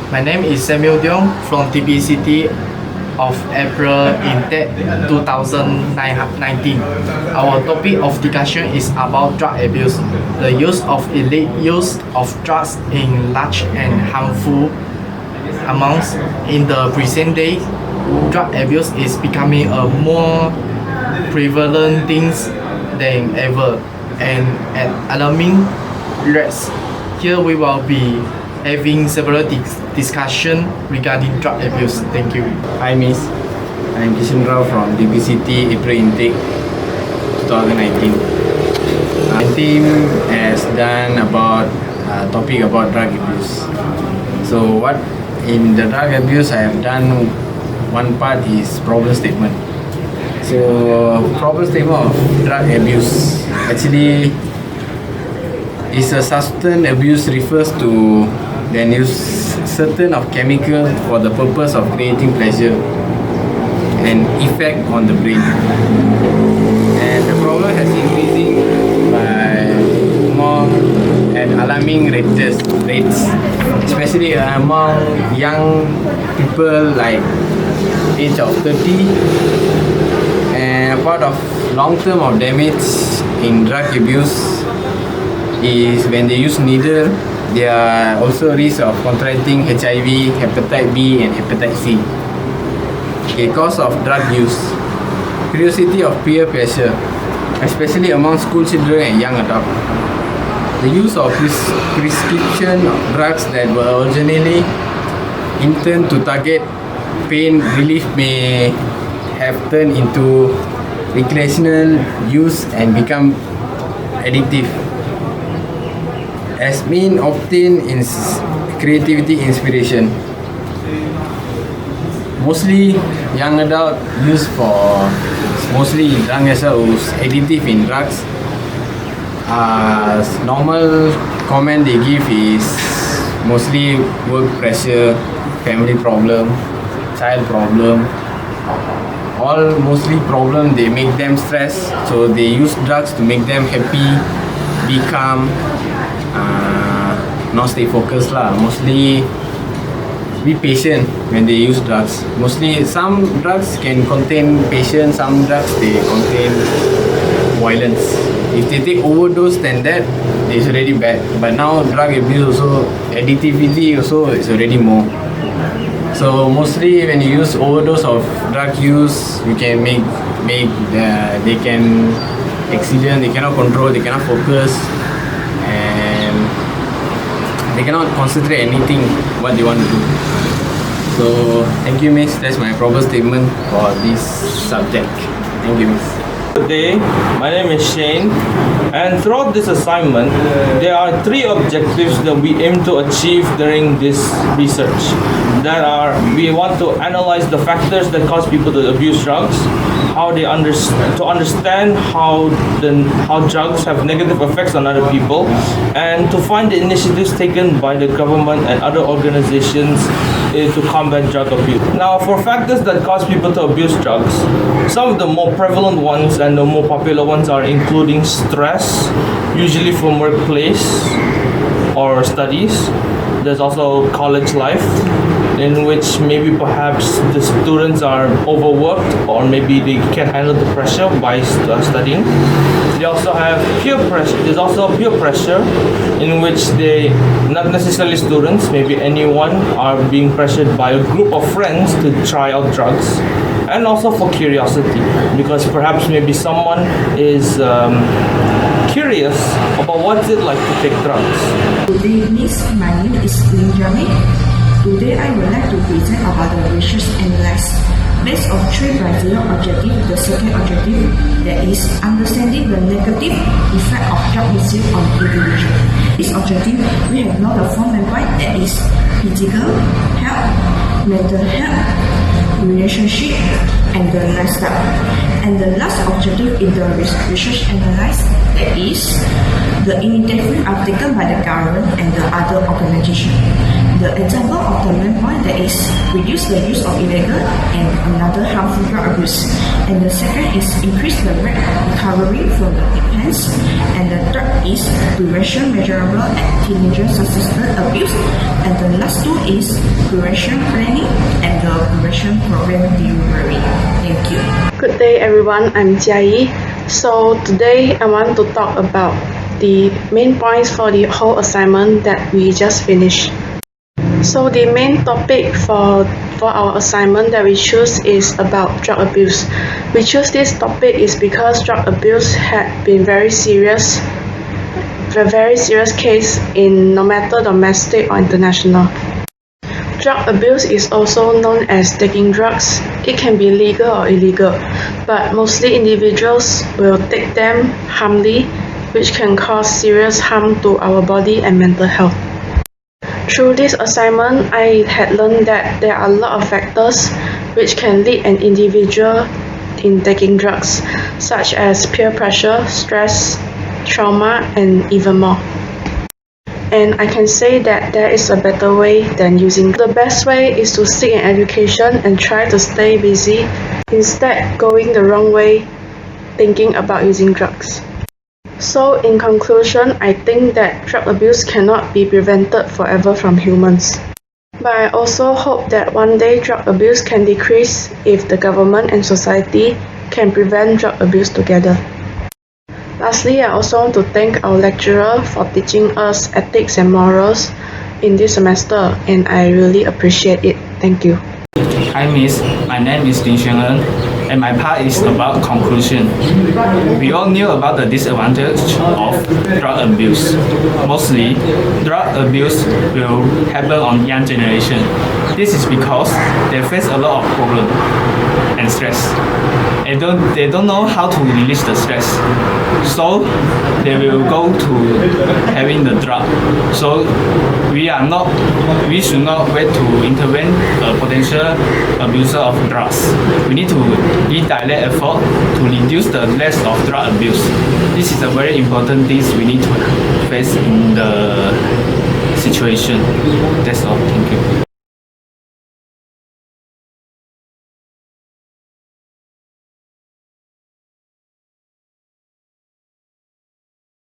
My name is Samuel Diong from TPCT of April in 2019. Our topic of discussion is about drug abuse, the use of illegal use of drugs in large and harmful amounts. In the present day, drug abuse is becoming a more prevalent thing than ever and at alarming rates. Here we will be having several discussion regarding drug abuse. Thank you. Hi Miss, I'm Kishan Rao from DPCT April Intake 2019. My team has done about topic about drug abuse. So what in the drug abuse I have done, one part is problem statement. So problem statement of drug abuse actually is a substance abuse refers to the use certain of chemical for the purpose of creating pleasure and effect on the brain. And the problem has increasing by more at alarming rates, especially among young people like age of 30. And part of long term of damage in drug abuse is when they use needle, there are also risks of contracting HIV, hepatitis B and hepatitis C. Okay, cause of drug use. Curiosity of peer pressure, especially among school children and young adults. The use of prescription drugs that were originally intended to target pain relief may have turned into recreational use and become addictive. As mean obtained in creativity inspiration. Mostly young adult use for mostly young adult who's addictive in drugs. Normal comment they give is mostly work pressure, family problem, child problem. All mostly problem they make them stress, so they use drugs to make them happy, be calm. Not stay focused lah. Mostly be patient when they use drugs. Mostly some drugs can contain patience, some drugs they contain violence. If they take overdose, then that is already bad. But now drug abuse also, addictivity also is already more. So mostly when you use overdose of drug use, you can make they can accident, they cannot control, they cannot focus, and they cannot concentrate anything what they want to do. So thank you Miss, that's my problem statement for this subject. Thank you Miss. Good day, my name is Shane, and throughout this assignment there are three objectives that we aim to achieve during this research. That are, we want to analyze the factors that cause people to abuse drugs, how they understand how drugs have negative effects on other people, and to find the initiatives taken by the government and other organizations to combat drug abuse. Now, for factors that cause people to abuse drugs, some of the more prevalent ones and the more popular ones are including stress, usually from workplace or studies. There's also college life, in which maybe perhaps the students are overworked or maybe they can't handle the pressure by studying. They also have peer pressure. There's also peer pressure in which they, not necessarily students, maybe anyone, are being pressured by a group of friends to try out drugs. And also for curiosity, because perhaps maybe someone is curious about what's it like to take drugs. Good day, Miss. My name is Benjamin. Today I would like to present about the research analysis based on three criteria objective. The second objective, that is understanding the negative effect of drug misuse on individual. This objective, we have now the four main points, that is physical health, mental health, relationship, and the lifestyle. And the last objective in the research analysis is the initiative are taken by the government and the other organization. The example of the main point that is reduce the use of illegal and another harmful drug abuse. And the second is increase the rate of recovery from the dependence. And the third is prevention measurable and teenager successful abuse. And the last two is prevention planning and the prevention program delivery. Thank you. Good day everyone, I'm Jia. So today I want to talk about the main points for the whole assignment that we just finished. So the main topic for our assignment that we choose is about drug abuse. We choose this topic is because drug abuse had been a very serious case in no matter domestic or international. Drug abuse is also known as taking drugs. It can be legal or illegal, but mostly individuals will take them harmfully, which can cause serious harm to our body and mental health. Through this assignment, I had learned that there are a lot of factors which can lead an individual in taking drugs, such as peer pressure, stress, trauma, and even more. And I can say that there is a better way than using. The best way is to seek an education and try to stay busy, instead going the wrong way, thinking about using drugs. So in conclusion, I think that drug abuse cannot be prevented forever from humans. But I also hope that one day drug abuse can decrease if the government and society can prevent drug abuse together. Lastly, I also want to thank our lecturer for teaching us ethics and morals in this semester, and I really appreciate it. Thank you. Hi Miss, my name is Lin Xuan'en, and my part is about conclusion. We all knew about the disadvantage of drug abuse. Mostly, drug abuse will happen on young generation. This is because they face a lot of problems and stress. They don't know how to release the stress, so they will go to having the drug. So we should not wait to intervene a potential abuser of drugs. We need to redirect effort to reduce the less of drug abuse. This is a very important thing we need to face in the situation. That's all. Thank you.